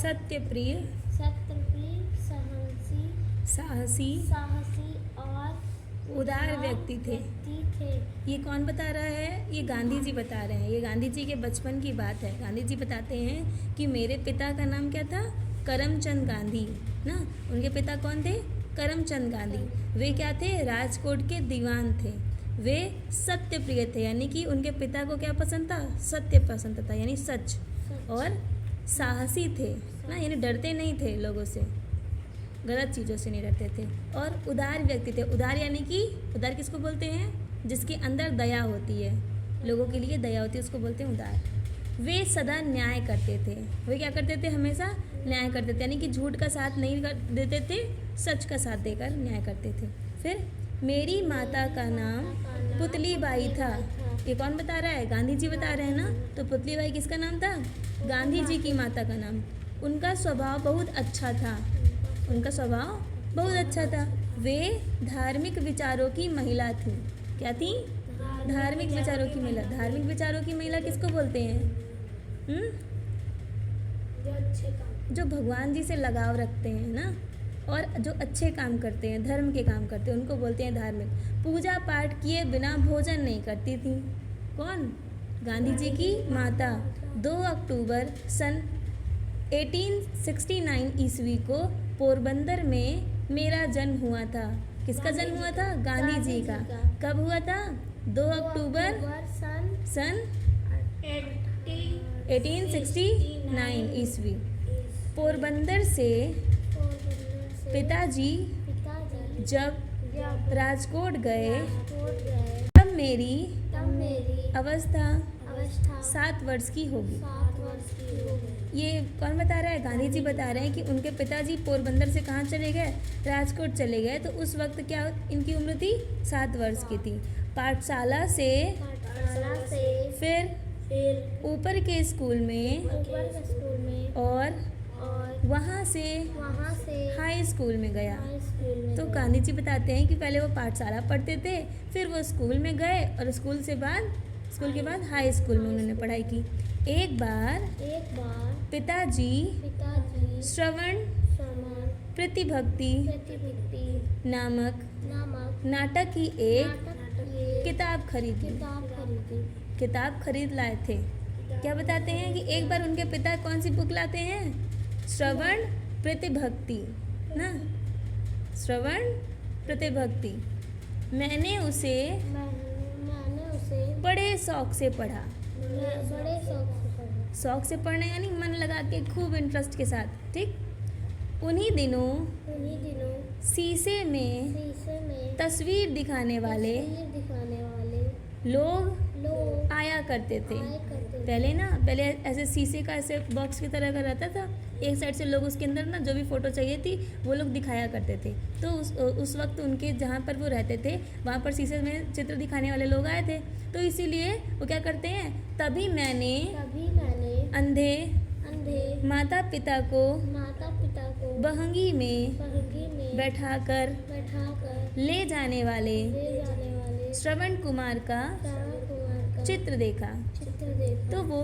सत्यप्रिय, सत्यप्रिय, साहसी और उदार व्यक्ति थे। ये कौन बता रहा है? ये गांधी जी बता रहे हैं। ये गांधी जी के बचपन की बात है। गांधी जी बताते हैं कि मेरे पिता का नाम क्या था? करमचंद गांधी ना। उनके पिता कौन थे? करमचंद गांधी। वे क्या थे? राजकोट के दीवान थे। वे सत्य प्रिय थे, यानी कि उनके पिता को क्या पसंद था? सत्य पसंद था, यानी सच। और साहसी थे ना, यानी डरते नहीं थे लोगों से, गलत चीज़ों से नहीं डरते थे। और उदार व्यक्ति थे। उदार यानी कि उदार किसको बोलते हैं? जिसके अंदर दया होती है, लोगों के लिए दया होती है, उसको बोलते हैं उदार। वे सदा न्याय करते थे। वे क्या करते थे? हमेशा न्याय करते थे, यानी कि झूठ का साथ नहीं देते थे, सच का साथ देकर न्याय करते थे। फिर मेरी माता का नाम पुतली बाई था। ये कौन बता रहा है? गांधी जी बता रहे हैं ना। तो पुतली बाई किसका नाम था? गांधी जी की माता का नाम। उनका स्वभाव बहुत अच्छा था। उनका स्वभाव बहुत अच्छा था। वे धार्मिक विचारों की महिला थी। क्या थी? धार्मिक विचारों की महिला। धार्मिक विचारों की महिला किसको बोलते हैं? जो भगवान जी से लगाव रखते हैं ना, और जो अच्छे काम करते हैं, धर्म के काम करते हैं, उनको बोलते हैं धार्मिक। पूजा पाठ किए बिना भोजन नहीं करती थी। कौन? गांधी जी की माता। 2 अक्टूबर सन 1869 ईस्वी को पोरबंदर में मेरा जन्म हुआ था। किसका जन्म हुआ था? गांधी जी का। कब हुआ था? 2 अक्टूबर सन 1869 ईस्वी। पोरबंदर से पिताजी जब राजकोट गए तब मेरी अवस्था 7 वर्ष की होगी। ये कौन बता रहा है? गांधी जी बता रहे हैं कि उनके पिताजी पोरबंदर से कहाँ चले गए? राजकोट चले गए। तो उस वक्त क्या इनकी उम्र थी? 7 वर्ष की थी। पाठशाला से फिर ऊपर के स्कूल में और वहाँ से हाई स्कूल में गया। तो गांधी जी बताते हैं कि पहले वो पाठशाला पढ़ते थे, फिर वो स्कूल में गए, और स्कूल के बाद हाई स्कूल में उन्होंने पढ़ाई की। एक बार पिताजी श्रवण प्रतिभक्ति नामक नाटक की एक किताब खरीद लाए थे। क्या बताते हैं कि एक बार उनके पिता कौन सी बुक लाते हैं? श्रवण प्रतिभक्ति ना। श्रवण प्रतिभक्ति। मैंने उसे बड़े शौक से पढ़ा। शौक से पढ़ना यानी मन लगा के, खूब इंटरेस्ट के साथ। ठीक। उन्हीं दिनों शीशे में तस्वीर दिखाने वाले लोग आया करते थे। पहले ऐसे शीशे का ऐसे बॉक्स की तरह का रहता था, एक साइड से लोग उसके अंदर ना जो भी फ़ोटो चाहिए थी वो लोग दिखाया करते थे। तो उस वक्त उनके जहाँ पर वो रहते थे वहाँ पर शीशे में चित्र दिखाने वाले लोग आए थे। तो इसीलिए वो क्या करते हैं? तभी मैंने अंधे माता पिता को बहंगी में बैठाकर ले जाने वाले श्रवण कुमार का चित्र देखा। तो वो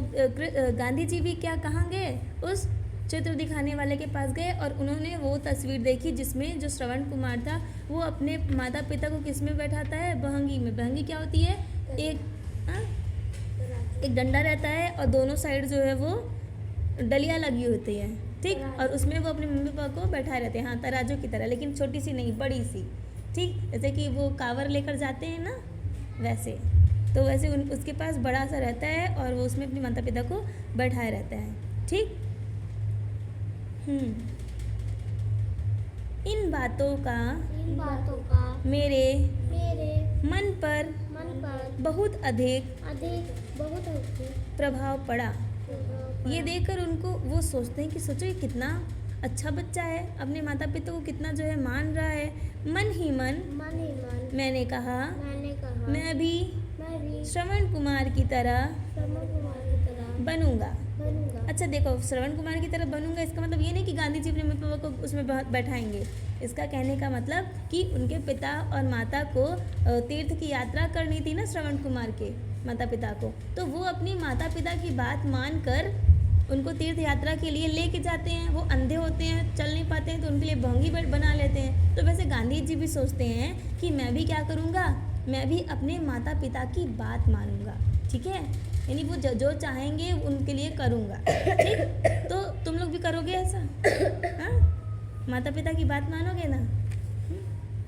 गांधी जी भी कहाँ गए? उस चित्र दिखाने वाले के पास गए और उन्होंने वो तस्वीर देखी जिसमें जो श्रवण कुमार था वो अपने माता पिता को किस में बैठाता है? बहंगी में। बहंगी क्या होती है? एक डंडा रहता है और दोनों साइड जो है वो डलियाँ लगी होती है। ठीक। और उसमें वो अपने मम्मी पापा को बैठाए रहते हैं। हाँ, तराजू की तरह, लेकिन छोटी सी नहीं, बड़ी सी। ठीक। जैसे कि वो कांवर लेकर जाते हैं ना, वैसे। तो वैसे उसके पास बड़ा सा रहता है और वो उसमें अपने माता पिता को बैठाए रहता है। ठीक। इन बातों का मेरे मन पर बहुत अधिक प्रभाव पड़ा। ये देखकर उनको वो सोचते हैं कि सोचो ये कितना अच्छा बच्चा है, अपने माता पिता को कितना जो है मान रहा है। मन ही मन मैंने कहा मैं भी श्रवण कुमार की तरह बनूंगा। अच्छा देखो, श्रवण कुमार की तरह बनूंगा, इसका मतलब ये नहीं कि गांधी जी अपने मम्मी पापा को उसमें बैठाएंगे। इसका कहने का मतलब कि उनके पिता और माता को तीर्थ की यात्रा करनी थी ना, श्रवण कुमार के माता पिता को। तो वो अपनी माता पिता की बात मानकर उनको तीर्थ यात्रा के लिए लेके जाते हैं, वो अंधे होते हैं, चल नहीं पाते हैं, तो उनके लिए भोंगी बना लेते हैं। तो वैसे गांधी जी भी सोचते हैं कि मैं भी क्या करूँगा, मैं भी अपने माता पिता की बात मानूंगा, ठीक है, यानी वो जो चाहेंगे उनके लिए करूँगा, ठीक। तो तुम लोग भी करोगे ऐसा, हाँ, माता पिता की बात मानोगे ना?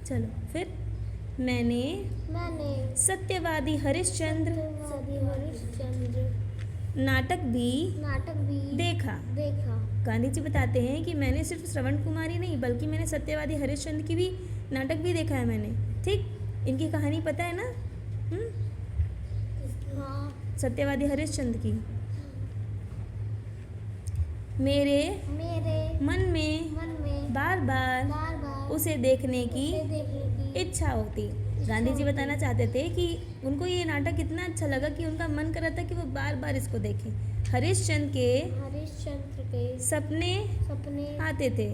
चलो फिर, मैंने सत्यवादी हरिश्चंद्र नाटक भी देखा। गांधी जी बताते हैं कि मैंने सिर्फ श्रवण कुमारी नहीं बल्कि मैंने सत्यवादी हरिश्चंद्र की भी नाटक भी देखा है मैंने, ठीक। इनकी कहानी पता है ना? हाँ। सत्यवादी हरिश्चंद्र की। मेरे मन में बार बार उसे देखने की इच्छा होती। गांधी जी बताना चाहते थे कि उनको ये नाटक इतना अच्छा लगा कि उनका मन कर रहा था कि वो बार बार इसको देखें। हरिश्चंद्र के सपने आते थे।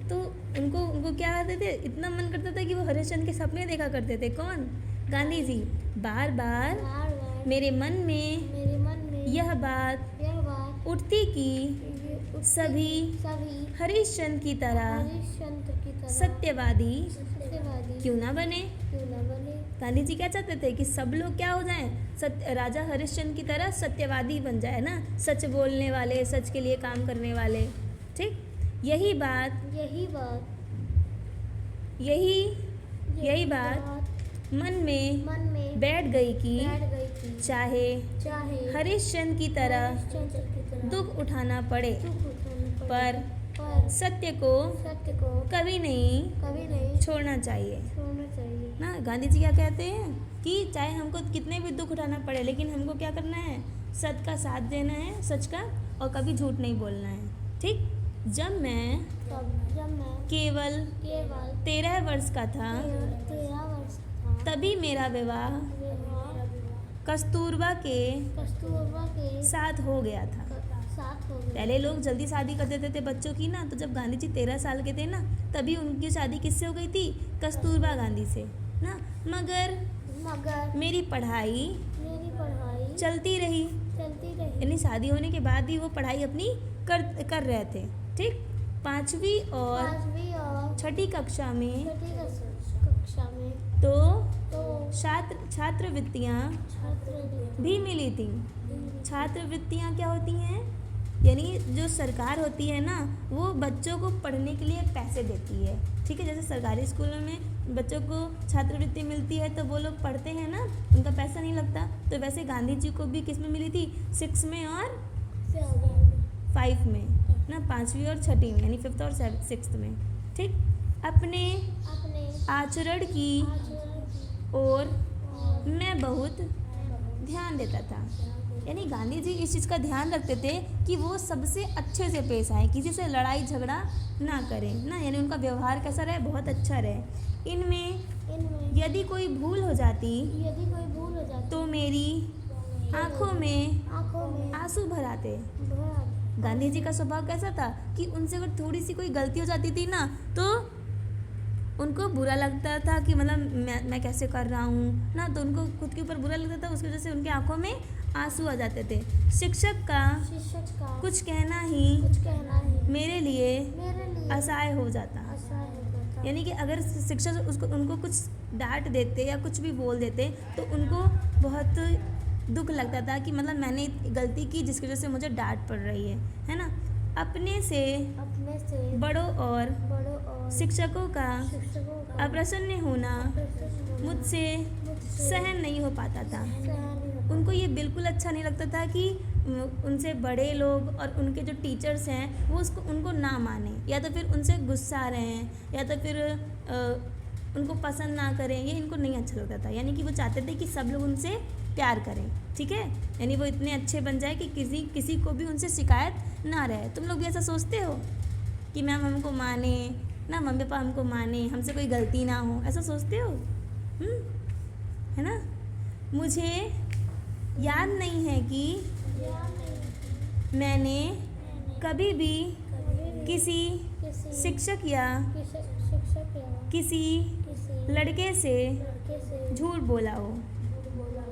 तो उनको क्या आते थे, इतना मन करता था कि वो हरिश्चंद्र के सपने देखा करते थे। कौन? गांधी जी। बार बार मेरे मन में यह बात उठती कि सभी हरिश्चंद्र की तरह सत्यवादी क्यों ना बने। गांधी जी क्या चाहते थे कि सब लोग क्या हो जाएं, राजा हरिश्चंद्र की तरह सत्यवादी बन जाए ना, सच बोलने वाले, सच के लिए काम करने वाले, ठीक। यही बात मन में बैठ गई कि चाहे हरिश्चंद्र की तरह दुख उठाना पड़े पर सत्य को कभी नहीं छोड़ना चाहिए ना। गांधी जी क्या कहते हैं कि चाहे हमको कितने भी दुख उठाना पड़े लेकिन हमको क्या करना है, सत्य का साथ देना है, सच का, और कभी झूठ नहीं बोलना है, ठीक। जब मैं केवल 13 वर्ष का था तभी मेरा विवाह कस्तूरबा के साथ हो गया था। पहले लोग जल्दी शादी कर देते थे बच्चों की ना, तो जब गांधी जी 13 साल के थे ना तभी उनकी शादी किससे हो गई थी? कस्तूरबा गांधी से ना। मगर मेरी पढ़ाई चलती रही, यानी शादी होने के बाद भी वो पढ़ाई अपनी कर रहे थे, ठीक। 5वीं और 6ठी कक्षा में तो छात्रवृत्तियाँ भी मिली थी। छात्रवृत्तियाँ क्या होती हैं? यानी जो सरकार होती है ना, वो बच्चों को पढ़ने के लिए पैसे देती है, ठीक है। जैसे सरकारी स्कूलों में बच्चों को छात्रवृत्ति मिलती है तो वो लोग पढ़ते हैं ना, उनका पैसा नहीं लगता। तो वैसे गांधी जी को भी किस में मिली थी? 6 में और 5 में ना, 5वीं और 6ठी में, यानी 5th और 6th में, ठीक। अपने आचरण की ओर मैं बहुत ध्यान देता था, यानी गांधी जी इस चीज़ का ध्यान रखते थे कि वो सबसे अच्छे से पेश आए, किसी से लड़ाई झगड़ा ना करें ना, यानी उनका व्यवहार कैसा रहे? बहुत अच्छा रहे। इनमें यदि कोई भूल हो जाती तो मेरी आँखों में आंसू भर आते। गांधी जी का स्वभाव कैसा था कि उनसे अगर थोड़ी सी कोई गलती हो जाती थी ना तो उनको बुरा लगता था कि मतलब मैं कैसे कर रहा हूँ ना, तो उनको खुद के ऊपर बुरा लगता था, उसकी वजह से उनकी आंखों में आंसू आ जाते थे। शिक्षक का कुछ कहना ही मेरे लिए असहाय हो जाता। यानी कि अगर शिक्षक उनको कुछ डांट देते या कुछ भी बोल देते तो उनको बहुत दुख लगता था कि मतलब मैंने गलती की जिसकी वजह से मुझे डांट पड़ रही है ना। अपने से बड़ों और शिक्षकों का अप्रसन्न होना मुझसे सहन नहीं हो पाता था। उनको ये बिल्कुल अच्छा नहीं लगता था कि उनसे बड़े लोग और उनके जो टीचर्स हैं वो उनको ना माने, या तो फिर उनसे गुस्सा रहे हैं, या तो फिर उनको पसंद ना करें, ये इनको नहीं अच्छा लगता था। यानी कि वो चाहते थे कि सब लोग उनसे प्यार करें, ठीक है, यानी वो इतने अच्छे बन जाए कि किसी को भी उनसे शिकायत ना रहे। तुम लोग भी ऐसा सोचते हो कि मैम हमको माने ना, मम्मी पापा हमको माने, हमसे कोई गलती ना हो, ऐसा सोचते हो? है ना। मुझे याद नहीं है कि मैंने कभी भी किसी शिक्षक या किसी लड़के से झूठ बोला हो।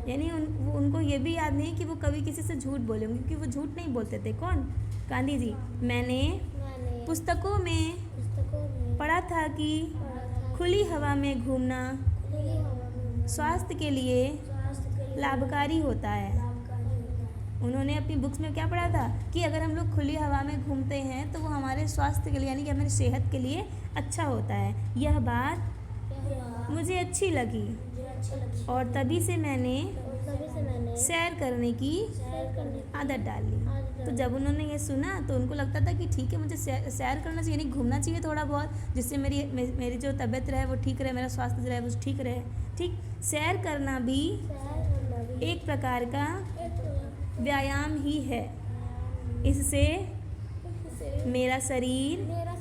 यानी उनको ये भी याद नहीं कि वो कभी किसी से झूठ बोले होंगे, क्योंकि वो झूठ नहीं बोलते थे। कौन? गांधी जी। मैंने मैंने पुस्तकों में पुस्तकों में पढ़ा था कि पढ़ा था खुली हवा में घूमना खुली हवा में स्वास्थ्य के लिए स्वास्थ्य के लिए लाभकारी होता है। लाभकारी होता है। उन्होंने अपनी बुक्स में क्या पढ़ा था कि अगर हम लोग खुली हवा में घूमते हैं तो वो हमारे स्वास्थ्य के लिए यानी कि हमारी सेहत के लिए अच्छा होता है। यह बात यह बात मुझे अच्छी लगी मुझे अच्छी लगी और तभी से मैंने और तभी से मैंने सैर करने की सैर करने की आदत डाल ली। आदत तो डाली। जब उन्होंने ये सुना तो उनको लगता था कि ठीक है, मुझे सैर करना चाहिए, यानी घूमना चाहिए थोड़ा बहुत, जिससे मेरी जो तबीयत रहे वो ठीक रहे, मेरा स्वास्थ्य रहे वो ठीक रहे। ठीक, सैर करना भी सैर करना भी एक प्रकार का एक व्यायाम ही है। इससे इससे मेरा शरीर मेरा